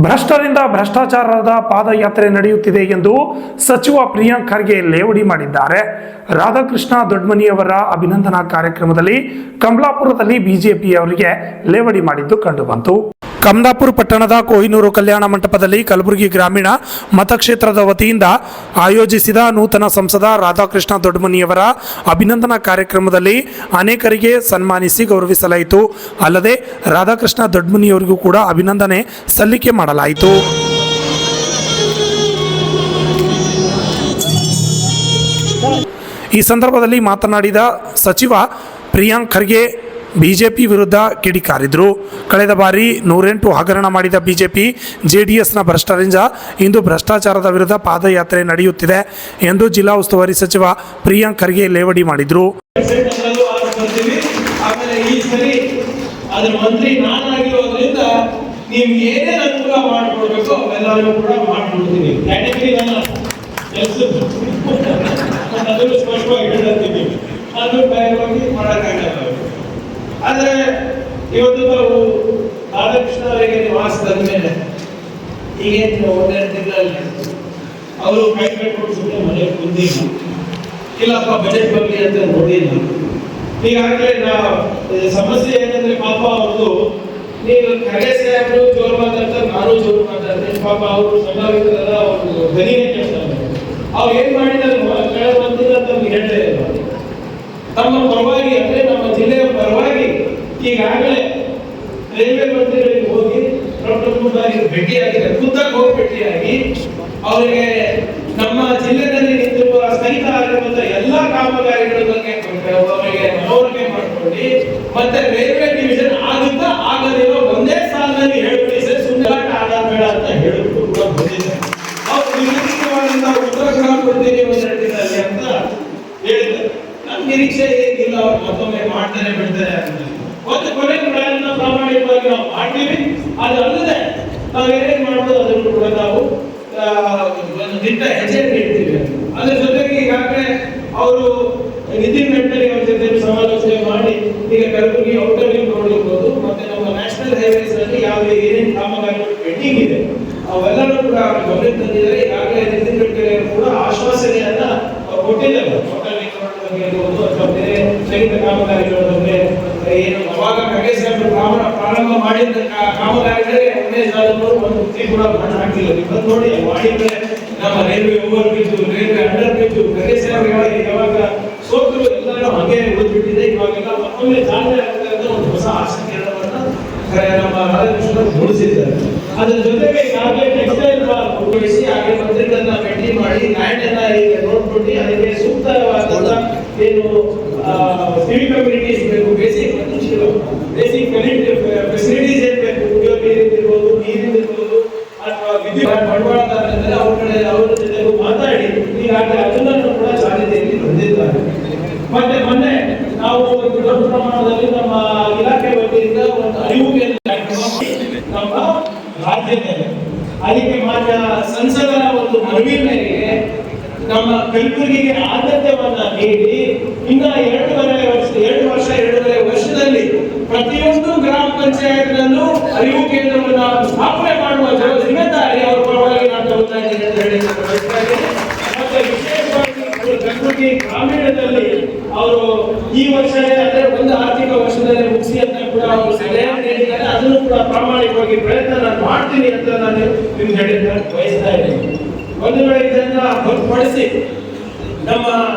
ಭ್ರಷ್ಟರಿಂದ ಭ್ರಷ್ಟಾಚಾರದ ಪಾದಯಾತ್ರೆ ನಡೆಯುತ್ತಿದೆ ಎಂದು ಸಚಿವ ಪ್ರಿಯಾಂಕ್ ಖರ್ಗೆ ಲೇವಡಿ ಮಾಡಿದ್ದಾರೆ. ರಾಧಾಕೃಷ್ಣ ದೊಡ್ಮನಿಯವರ ಅಭಿನಂದನಾ ಕಾರ್ಯಕ್ರಮದಲ್ಲಿ ಕಮಲಾಪುರದಲ್ಲಿ ಬಿಜೆಪಿಯವರಿಗೆ ಲೇವಡಿ ಮಾಡಿದ್ದು ಕಂಡುಬಂತು. ಕಮಲಾಪುರ ಪಟ್ಟಣದ ಕೊಹಿನೂರು ಕಲ್ಯಾಣ ಮಂಟಪದಲ್ಲಿ ಕಲಬುರಗಿ ಗ್ರಾಮೀಣ ಮತಕ್ಷೇತ್ರದ ವತಿಯಿಂದ ಆಯೋಜಿಸಿದ ನೂತನ ಸಂಸದ ರಾಧಾಕೃಷ್ಣ ದೊಡ್ಮನಿಯವರ ಅಭಿನಂದನಾ ಕಾರ್ಯಕ್ರಮದಲ್ಲಿ ಅನೇಕರಿಗೆ ಸನ್ಮಾನಿಸಿ ಗೌರವಿಸಲಾಯಿತು. ಅಲ್ಲದೆ ರಾಧಾಕೃಷ್ಣ ದೊಡ್ಮನಿಯವರಿಗೂ ಕೂಡ ಅಭಿನಂದನೆ ಸಲ್ಲಿಕೆ ಮಾಡಲಾಯಿತು. ಈ ಸಂದರ್ಭದಲ್ಲಿ ಮಾತನಾಡಿದ ಸಚಿವ ಪ್ರಿಯಾಂಕ್ ಖರ್ಗೆ ಬಿಜೆಪಿ ವಿರುದ್ಧ ಕಿಡಿಕಾರಿದರು. ಕಳೆದ ಬಾರಿ 108 ಹಗರಣ ಮಾಡಿದ ಬಿಜೆಪಿ ಜೆಡಿಎಸ್ನ ಭ್ರಷ್ಟರಿಂದ ಇಂದು ಭ್ರಷ್ಟಾಚಾರದ ವಿರುದ್ಧ ಪಾದಯಾತ್ರೆ ನಡೆಯುತ್ತಿದೆ ಎಂದು ಜಿಲ್ಲಾ ಉಸ್ತುವಾರಿ ಸಚಿವ ಪ್ರಿಯಾಂಕ್ ಖರ್ಗೆ ಲೇವಡಿ ಮಾಡಿದರು. ಆದರೆ ಇವತ್ತು ನಾವು ರಾಧಾಕೃಷ್ಣ ಅವರಿಗೆ ನಿವಾಸದ ಮೇಲೆ ಈಗೇನು ಒಂದೆರಡು ತಿಂಗಳಲ್ಲಿ ಅವರು ಕೈ ಕಟ್ಕೊಂಡು ಸುಮ್ಮನೆ ಮನೆಗೆ ಕುಂದಿಲ್ಲ, ಇಲ್ಲಪ್ಪ ಬಜೆಟ್ ಬಗ್ಗೆ ಅಂತ ನೋಡಿಲ್ಲ. ಈಗಾಗಲೇ ಸಮಸ್ಯೆ ಏನಂದ್ರೆ ಪಾಪ ಅವ್ರದ್ದು ನೀವು ಖರ್ಗೆ ಸಾಹೇಬರು ಜೋರು ಮಾತಾಡ್ತಾರೆ, ನಾನು ಜೋರು ಮಾತಾಡ್ತೀನಿ. ಪಾಪ ಅವರು ಸಂಘವಿಕರೆಲ್ಲ ಅವರು ಧ್ವನಿನೇ ಕೇಳ್ತಾರೆ. ಅವ್ರು ಏನ್ ಮಾಡಿದ್ದಾರೆ ಕಳೆದ ಬಂದಿಲ್ಲ ತಮ್ಗೆ ಹೇಳಲೇ ಇಲ್ಲ. ತಮ್ಮ ಪರವಾಗಿ ಅಂದ್ರೆ ನಮ್ಮ ಜಿಲ್ಲೆಯ ಪರವಾಗಿ ಈಗಾಗಲೇ ರೈಲ್ವೆ ಮಂತ್ರಿಗಳಿಗೆ ಹೋಗಿ ಭೇಟಿಯಾಗಿದೆ, ಖುದ್ದಾಗಿ ಹೋಗಿ ಭೇಟಿಯಾಗಿ ಅವರಿಗೆ ನಮ್ಮ ಜಿಲ್ಲೆಯಲ್ಲಿ ನಿಂತಿರುವ ಸ್ಥಗಿತ ಆಗಿರುವಂತಹ ಎಲ್ಲಾ ಕಾಮಗಾರಿಗಳ ಬಗ್ಗೆ ಅವರಿಗೆ ಮನವರಿಕೆ ಮಾಡಿಕೊಂಡು ಮತ್ತೆ ರೈಲ್ವೆ ಡಿವಿಷನ್ ಆಗಿದ್ದ ಆಗದಿರೋ ಒಂದೇ ಸಾಲಿನಲ್ಲಿ ಹೇಳಿ ಸರ್ ಸುಮ್ಮನೆ ಆಡಬೇಡ ಅಂತ ಹೇಳಿದ್ರು ಕೂಡ ಬಂದಿದ್ದಾರೆ. ಅವ್ರು ನಿರ್ದಿಷ್ಟವಾದಂತಹ ಉತ್ತರ ಕೊಡ್ತೀನಿ ಒಂದೆರಡು ದಿನದಲ್ಲಿ ಅಂತ ಹೇಳಿದ್ದಾರೆ. ನಮ್ಮ ನಿರೀಕ್ಷೆ ಏನಿಲ್ಲ, ಅವ್ರು ಮತ್ತೊಮ್ಮೆ ಮಾಡ್ತಾರೆ ಬಿಡ್ತಾರೆ ಅಂತ ಒಂದು ಕೊನೆಯ ಪ್ರಯತ್ನ ಪ್ರಾಮಾಣಿಕವಾಗಿ ನಾವು ಮಾಡ್ತೀವಿ. ಅದು ಅಲ್ಲದೆ ನಾವು ಏನೇನು ಮಾಡ್ಬೋದು ಅದನ್ನು ಕೂಡ ನಾವು ದಿಟ್ಟ ಹೆಜ್ಜೆಯನ್ನು ಇಡ್ತೀವಿ. ಅದ್ರ ಜೊತೆಗೆ ಈಗಾಗಲೇ ಅವರು ನಿತಿನ್ ಗಡ್ಕರಿ ಅವ್ರ ಜೊತೆ ಸಮಾಲೋಚನೆ ಮಾಡಿ ಈಗ ಕಲಬುರಗಿ ಔಟರ್ ರಿಂಗ್ ರೋಡ್ ಇರ್ಬೋದು ಮತ್ತೆ ನಮ್ಮ ನ್ಯಾಷನಲ್ ಹೈವೇಸ್ ನಲ್ಲಿ ಯಾವುದೇ ಏನೇನು ಕಾಮಗಾರಿಗಳು ಪೆಂಡಿಂಗ್ ಇದೆ ಅವೆಲ್ಲರೂ ಕೂಡ ಗಮನಕ್ಕೆ ತಂದಿದ್ದಾರೆ. ಈಗಾಗಲೇ ನಿತಿನ್ ಗಡ್ಕರಿ ಅವರು ಕೂಡ ಆಶ್ವಾಸನೆಯನ್ನ ಕೊಟ್ಟಿದ್ದಾರೆ. ಔಟರ್ ರಿಂಗ್ ರೋಡ್ ಬಗ್ಗೆ ಇರ್ಬೋದು ಅಥವಾ ಬೇರೆ ಸ್ಥಗಿತ ಕಾಮಗಾರಿಗಳ ಬಗ್ಗೆ ಏನು ಅವಾಗ ಖರ್ಗೆ ಸಾಹೇಬರು ಪ್ರಾರಂಭ ಮಾಡಿದ ಕಾಮಗಾರಿಗಳಿಗೆ ಒಂದೇ ಸಾಲವರು ಒಂದು ಕೂಡ ಮಣ್ಣು ಹಾಕಿಲ್ಲ. ಇವತ್ತು ನೋಡಿ ಮಾಡಿದ್ರೆ ನಮ್ಮ railway over bridge, railway under bridge Kharge ಸಾಹೇಬರು ಯಾವಾಗ ಸೋತರು ಎಲ್ಲರೂ ಹಾಗೆ ಉಳಿದ್ಬಿಟ್ಟಿದೆ. ಇವಾಗೆಲ್ಲ ಮತ್ತೊಮ್ಮೆ ಚಾಲನೆ ಆಗ್ತಾ ಇರೋದು ಒಂದು ಹೊಸ ಆಸಕ್ತಿಯನ್ನ ನಮ್ಮ ರಾಧಾಕೃಷ್ಣ ಮೂಡಿಸಿದ್ದಾರೆ. ಅದ್ರ ಜೊತೆಗೆ ಈಗಾಗಲೇ ಟೆಕ್ಸ್ಟೈಲ್ ಉಪಯೋಗಿಸಿ ಹಾಗೆ ಮಂತ್ರಿಗಳನ್ನ ಭೇಟಿ ಮಾಡಿ ಲ್ಯಾಂಡ್ ಅನ್ನ ಈಗ ನೋಡ್ಬಿಟ್ಟು ಅದಕ್ಕೆ ಸೂಕ್ತವಾದಂತ ಏನು ಸಿವಿಲ್ ಕಮ್ಯುನಿಟೀಸ್ ಬೇಕು, ಬೇಸಿಕ್ ಫೆಸಿಲಿಟೀಸ್ ಏನ್ ಬೇಕು, ಕುಡಿಯೋ ನೀರಿರ್ಬೋದು, ನೀರಿರ್ಬೋದು ಅಥವಾ ವಿದ್ಯುತ್ ಬಂಡವಾಳದಾರರಿದ್ದಾರೆ ಅವ್ರ ಜೊತೆ ಮಾತಾಡಿ ಈಗಾಗಲೇ ಅದನ್ನು ಕೂಡ ಚಾಲನೆಯಲ್ಲಿ ಬಂದಿದ್ದಾರೆ. ಮತ್ತೆ ಮೊನ್ನೆ ನಾವು ಒಂದು ದೊಡ್ಡ ಪ್ರಮಾಣದಲ್ಲಿ ನಮ್ಮ ಇಲಾಖೆ ವತಿಯಿಂದ ಒಂದು ಅರಿವು ನಮ್ಮ ರಾಜ್ಯದಲ್ಲಿ ಅದಕ್ಕೆ ಮಾನ್ಯ ಸಂಸದರ ಒಂದು ಮನವಿ ಮೇರೆಗೆ ನಮ್ಮ ಕಲಬುರಗಿಗೆ ಆದ್ಯತೆಯನ್ನ ನೀಡಿ ಇನ್ನ 2.5 ವರ್ಷದಲ್ಲಿ ಪ್ರತಿಯೊಂದು ಗ್ರಾಮ ಪಂಚಾಯತ್ನಲ್ಲೂ ಅರಿವು ಕೇಂದ್ರವನ್ನು ಸ್ಥಾಪನೆ ಮಾಡುವ ಜಿಮ್ಮೆದಾರಿ ಅವರ ಪರವಾಗಿ ನಾನು ತಗೊಳ್ತಾ ಇದ್ದೀನಿ ಅಂತ ಹೇಳಿ ಮತ್ತೆ ವಿಶೇಷವಾಗಿ ಕಲಬುರಗಿ ಗ್ರಾಮೀಣದಲ್ಲಿ ಅವರು ಈ ವರ್ಷವೇ ಅಂದ್ರೆ ಒಂದು ಆರ್ಥಿಕ ವರ್ಷದಲ್ಲಿ ಮುಗಿಸಿ ಅಂತ ಕೂಡ ಅವರು ಸಲಹೆ ನೀಡಿದ್ದಾರೆ. ಅದನ್ನು ಕೂಡ ಪ್ರಾಮಾಣಿಕವಾಗಿ ಪ್ರಯತ್ನ ನಾನು ಮಾಡ್ತೀನಿ ಅಂತ ನಾನು ನಿಮ್ಗೆ ಹೇಳಿದ್ದನ್ನು ಬಯಸ್ತಾ ಇದ್ದೀನಿ. ಒಂದು ವೇಳೆ ಇದನ್ನ ಹೊರತುಪಡಿಸಿ ನಮ್ಮ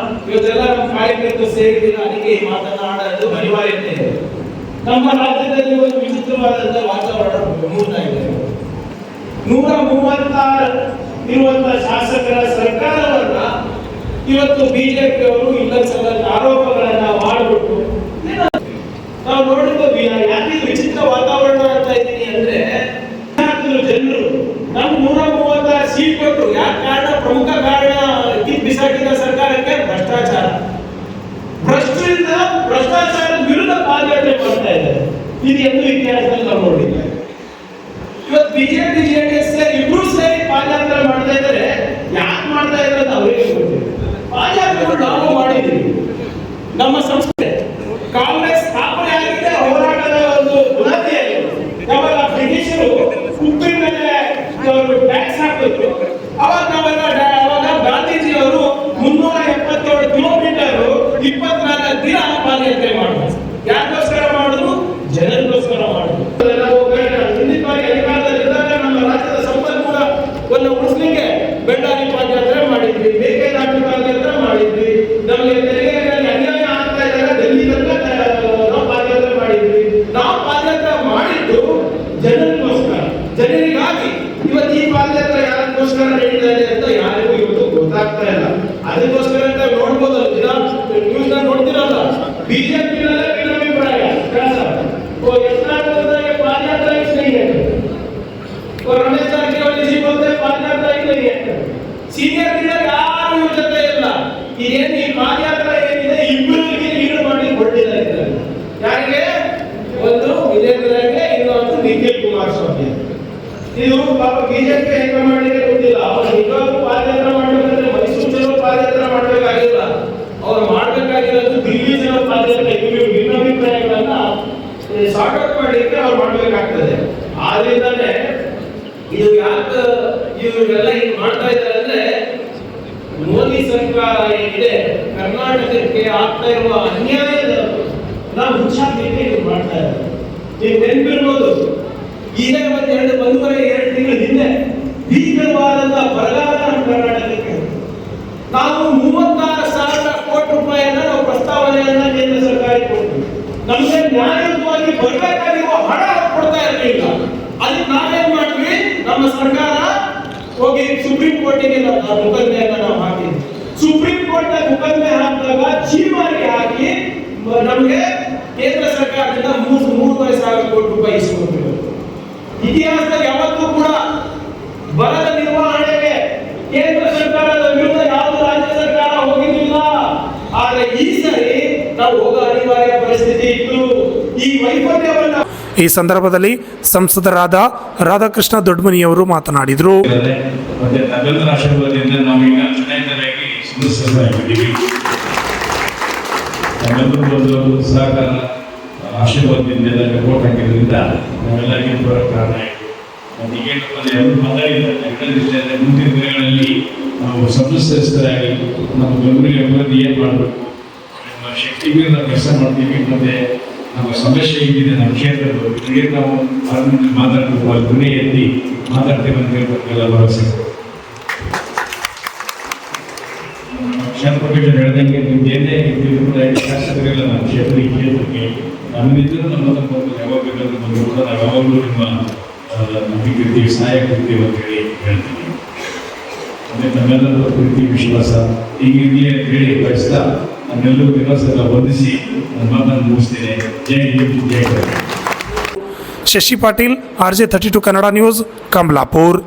ಇವತ್ತೆಲ್ಲ ನಮ್ಮ ಕಾರ್ಯಕ್ರಮ ಸೇರಿದ ಅದಕ್ಕೆ ಮಾತನಾಡೋದು ಅನಿವಾರ್ಯತೆ ಇದೆ. ನಮ್ಮ ರಾಜ್ಯದಲ್ಲಿ ಒಂದು ವಿಚಿತ್ರವಾದಂತ ವಾತಾವರಣ ಮೂಡ್ತಾ ಇದೆ. 136 ಇರುವಂತಹ ಶಾಸಕರ ಸರ್ಕಾರವನ್ನ ಇವತ್ತು ಬಿಜೆಪಿ ಅವರು ಇಲ್ಲ ಆರೋಪಗಳನ್ನ ಮಾಡಿಬಿಟ್ಟು ನಾವು ನೋಡಿದ್ವಿ. ಯಾಕೆ ವಿಚಿತ್ರ ವಾತಾವರಣ ಅಂತ ಇದ್ದೀನಿ ಅಂದ್ರೆ ಜನರು ನಮ್ಗೆ 136 ಸೀಟ್ ಕೊಟ್ಟು ಯಾಕೆ ಕಾರಣ, ಪ್ರಮುಖ ಕಾರಣ ಬಿಸಾಕಿದ ಸರ್ಕಾರಕ್ಕೆ ಭ್ರಷ್ಟಾಚಾರ. ಭ್ರಷ್ಟಾಚಾರದ ವಿರುದ್ಧ ಪಾದಯಾತ್ರೆ ಮಾಡ್ತಾ ಇದ್ದಾರೆ. ಇದು ಎಂದು ಇತಿಹಾಸದಲ್ಲಿ ನಾವು ನೋಡಿದ್ದೇವೆ. ಇವತ್ತು ಬಿಜೆಪಿ ಜೆಡಿಎಸ್ ಇಬ್ರು ಸೇರಿ ಪಾದಯಾತ್ರೆ ಮಾಡ್ತಾ ಇದ್ದಾರೆ. ಯಾಕೆ ಮಾಡ್ತಾ ಇದ್ದಾರೆ ಅಂತ ಅವರಿಗೆ ಗೊತ್ತಿಲ್ಲ. ಪಾದಯಾತ್ರೆಗಳು ನಾವು ಮಾಡಿದ್ದೀವಿ. ನಮ್ಮ ಸಂಸ್ಥೆ ಕಾಂಗ್ರೆಸ್ ಸ್ಥಾಪನೆ ಆಗಿದೆ ಹೋರಾಟದ ಒಂದು ಬುನಾದಿಯಾಗಿದೆ. ಯಾವಾಗ ಬ್ರಿಟಿಷರು ಉಪ್ಪಿನ ಮೇಲೆ ಅವರು ಟ್ಯಾಕ್ಸ್ ಹಾಕಿದ್ರು. ಅವಾಗ ನಾವೆಲ್ಲ ಅವಾಗ ಗಾಂಧೀಜಿಯವರು 377 ಕಿಲೋಮೀಟರ್ 24 ದಿನ ಪಾದಯಾತ್ರೆ ಮಾಡಿದ್ರು. ಯಾರಿಗೋಸ್ಕರ ಮಾಡಿದ್ರು? ಜನರಿಗೋಸ್ಕರ ಮಾಡಿದ್ರು. ಹಿಂದಿನ ಬಾರಿ ಅಧಿಕಾರದಲ್ಲಿದ್ದಾಗ ನಮ್ಮ ರಾಜ್ಯದ ಸಂಪನ್ಮೂಲವನ್ನು ಉಳಿಸ್ಲಿಕ್ಕೆ ಬೆಳ್ಳಾರಿ ಪಾದಯಾತ್ರೆ ಮಾಡಿದ್ವಿ, ಮೇಕೆದಾಟು ಪಾದಯಾತ್ರೆ ಮಾಡಿದ್ವಿ, ನಮಗೆ ತೆರಿಗೆಗಳಲ್ಲಿ ಅನ್ಯಾಯ ಆಗ್ತಾ ಇದ್ದಾಗ ಡೆಲ್ಲಿ ತನಕ ನಾವು ಪಾದಯಾತ್ರೆ ಮಾಡಿದ್ವಿ. ನಾವು ಪಾದಯಾತ್ರೆ ಮಾಡಿದ್ದು ಜನರಿಗೋಸ್ಕರ, ಜನರಿಗಾಗಿ. ಇವತ್ತು ಈ ಪಾದಯಾತ್ರೆ ಯಾರಿಗೋಸ್ಕರ ನಡೀತಾರೆ ಅಂತ ಯಾರಿಗೂ ಇವತ್ತು ಗೊತ್ತಾಗ್ತಾ ಇಲ್ಲ. ಅದಕ್ಕೋಸ್ಕರ ಅಂತ ನೋಡ್ಬೋದು, ದಿನ ನ್ಯೂಸ್ ನೋಡ್ತಿರಲ್ಲ, ಬಿಜೆಪಿನಲ್ಲೇ ಭಿನ್ನಾಭಿಪ್ರಾಯ. पादयात्रा ही नहीं है और रमेश ಜಾರಕಿಹೊಳಿ जी बोलते पादयात्रा ही नहीं है. ಸೀನಿಯರ್ ಲೀಡರ್ ಯಾರು ಇವ್ರ ಜೊತೆ ಇಲ್ಲ. ಏನು ಈ ಪಾದಯಾತ್ರಾ ಏನಿದೆ ಇಬ್ಬರಿಗೆ ಲೀಡ್ ಮಾಡಿ ಕೊಟ್ಟಿದ್ದಾರೆ. ಯಾರಿಗೆ? ಒಂದು ವಿಜೇಂದ್ರಗೆ, ಇನ್ನೊಂದು ನಿಖಿಲ್ ಕುಮಾರಸ್ವಾಮಿ. ಇದು ಪಾಪ ಬಿಜೆಪಿ ಹೆಂಗ ಮಾಡಿದ್ರೆ ಗೊತ್ತಿಲ್ಲ. ಅವ್ರು ನಿಜವಾಗ್ಲೂ ಪಾದಯಾತ್ರೆ ಮಾಡಬೇಕಂದ್ರೆ ಮೈಸೂರು ಜನ ಪಾದಯಾತ್ರೆ ಮಾಡಬೇಕಾಗಿಲ್ಲ, ಅವ್ರು ಮಾಡಬೇಕಾಗಿರೋದು ದಿಲ್ಲಿ ಜನ ಪಾದಯಾತ್ರೆ. ಇವರು ಭಿನ್ನಾಭಿಪ್ರಾಯಗಳನ್ನ ಸಾರ್ಟ್ ಔಟ್ ಮಾಡಲಿಕ್ಕೆ ಅವ್ರು ಮಾಡಬೇಕಾಗ್ತದೆ. ಆದ್ರಿಂದಾನೆ ಇದು ಯಾಕೆ ಇವರೆಲ್ಲ ಹಿಂಗ್ ಮಾಡ್ತಾ ಇದ್ದಾರೆ ಅಂದ್ರೆ, ಮೋದಿ ಸರ್ಕಾರ ಏನಿದೆ ಕರ್ನಾಟಕಕ್ಕೆ ಆಗ್ತಾ ಇರುವ ಅನ್ಯಾಯದ ನಾವು ಮುಚ್ಚಾಕ್ಲಿಕ್ಕೆ ಇದು ಮಾಡ್ತಾ ಇದ್ದಾರೆ. ನೀವು ನೆನಪಿರ್ಬೋದು, ಈಗ ಒಂದೂವರೆ 2 ತಿಂಗಳ ಹಿಂದೆ ಭೀಕರವಾದಂತ ಬರಗಾಲ ನಮ್ಮ ಕರ್ನಾಟಕಕ್ಕೆ. ನಾವು 36,000 ಕೋಟಿ ರೂಪಾಯಿಯನ್ನ ನಾವು ಪ್ರಸ್ತಾವನೆಯನ್ನ ಕೇಂದ್ರ ಸರ್ಕಾರಕ್ಕೆ ಕೊಡ್ತೀವಿ. ನಮಗೆ ನ್ಯಾಯಯುತವಾಗಿ ಬರಬೇಕಾಗಿರುವ ಹಣ ಕೊಡ್ತಾ ಇರಲಿಲ್ಲ. ಅದಕ್ಕೆ ನಾವೇನ್ ಮಾಡಿದ್ವಿ, ನಮ್ಮ ಸರ್ಕಾರ ಹೋಗಿ ಸುಪ್ರೀಂ ಕೋರ್ಟಿಗೆ ಮೊಕದ್ದಮೆಯನ್ನ ನಾವು ಹಾಕಿದ್ವಿ. ಸುಪ್ರೀಂ ಕೋರ್ಟ್ ಮೊಕದ್ದಮೆ ಹಾಕಿದಾಗ ಚೀಮಾರಿಗೆ ಹಾಕಿ ನಮಗೆ ಕೇಂದ್ರ ಸರ್ಕಾರದಿಂದ 3,500 ಕೋಟಿ ರೂಪಾಯಿ ಇಸ್ಕೊಳ್ತೀವಿ. ಇತಿಹಾಸದಲ್ಲಿ ಯಾವತ್ತೂ ಕೂಡ ಬರದ ನಿರ್ವಹಣೆಗೆ ಕೇಂದ್ರ ಸರ್ಕಾರದ ವಿರುದ್ಧ ಯಾವ ರಾಜ್ಯ ಸರ್ಕಾರ ಹೋಗಿರಲಿಲ್ಲ. ಆದ್ರೆ ಈ ಸರಿ ನಾವು ಹೋಗೋ ಅನಿವಾರ್ಯ ಪರಿಸ್ಥಿತಿ ಇತ್ತು. ಈ ವೈಫಲ್ಯವನ್ನ ಈ ಸಂದರ್ಭದಲ್ಲಿ ಸಂಸದರಾದ ರಾಧಾಕೃಷ್ಣ ದೊಡ್ಡಮನಿಯವರು ಮಾತನಾಡಿದರು. ಮತ್ತೆ ನಮ್ಮೆಲ್ಲರ ಆಶೀರ್ವಾದದಿಂದ ನಾವೀಗ ಚುನಾಯಿತರಾಗಿ ಸದಸ್ಯರಾಗಿದ್ದೀವಿ. ನಮ್ಮೆಲ್ಲರೂ ಒಂದು ಸಹಕಾರ ಆಶೀರ್ವಾದದಿಂದ ವೋಟ್ ಹಾಕಿದ್ರಿಂದ ನಾವೆಲ್ಲರಿಗೆ ಬರೋ ಕಾರಣ ಆಯಿತು. ಮತ್ತೆ ಈಗೇನಪ್ಪ ಅಂದ್ರೆ ಎಲ್ಲರೂ ಮಾತಾಡಿದ್ದಾರೆ, ಮುಂದಿನ ದಿನಗಳಲ್ಲಿ ನಾವು ಸದಸ್ಯರಾಗಿ ನಮ್ಮ ಜನರಿಗೆ ಅಭಿವೃದ್ಧಿ ಏನು ಮಾಡಬೇಕು, ನಮ್ಮ ಶಕ್ತಿ ಮೇಲೆ ನಾವು ಕೆಲಸ ಮಾಡ್ತೀವಿ. ಮತ್ತೆ ನಮ್ಮ ಸಮಸ್ಯೆ ಏನಿದೆ ನಮ್ಮ ಕ್ಷೇತ್ರದ ಬಗ್ಗೆ ನಾವು ಮಾತಾಡಬೇಕು, ಧ್ವನಿ ಎತ್ತಿ ಮಾತಾಡ್ತೀವಿ ಅಂತ ಹೇಳ್ಬೇಕೆಲ್ಲ ಭರವಸೆ. ಕ್ಷೇತ್ರ ಹೇಳ್ದಂಗೆ ನಿಮ್ಗೆ ಏನೇ ಶಾಸಕರೆಲ್ಲ ನಮ್ಮ ಕ್ಷೇತ್ರಕ್ಕೆ ನಮ್ಮಿದ್ದರೂ ನಮ್ಮ ಯಾವಾಗ ಬಂದರೂ ಕೂಡ ನಾವು ಯಾವಾಗಲೂ ನಿಮ್ಮ ನಂಬಿಕೆ ಸಹಾಯ ಕೊಡ್ತೀವಿ ಅಂತ ಹೇಳ್ತೀವಿ. ಮತ್ತೆ ನಮ್ಮೆಲ್ಲರ ಪ್ರೀತಿ ವಿಶ್ವಾಸ ಹೀಗಿರಲಿ ಅಂತ ಹೇಳಿ ಬಯಸ್ತಾ ನಮ್ಮೆಲ್ಲರೂ ವಿಶ್ವಾಸ ವಂದಿಸಿ ನನ್ನ ಮಾತನ್ನು ಮುಗಿಸ್ತೇನೆ. ಜೈ ಹಿಂದ್, ಜೈ ಕರ್ನಾಟಕ. Shashi Patil, RJ32 Kannada news, Kamalapur.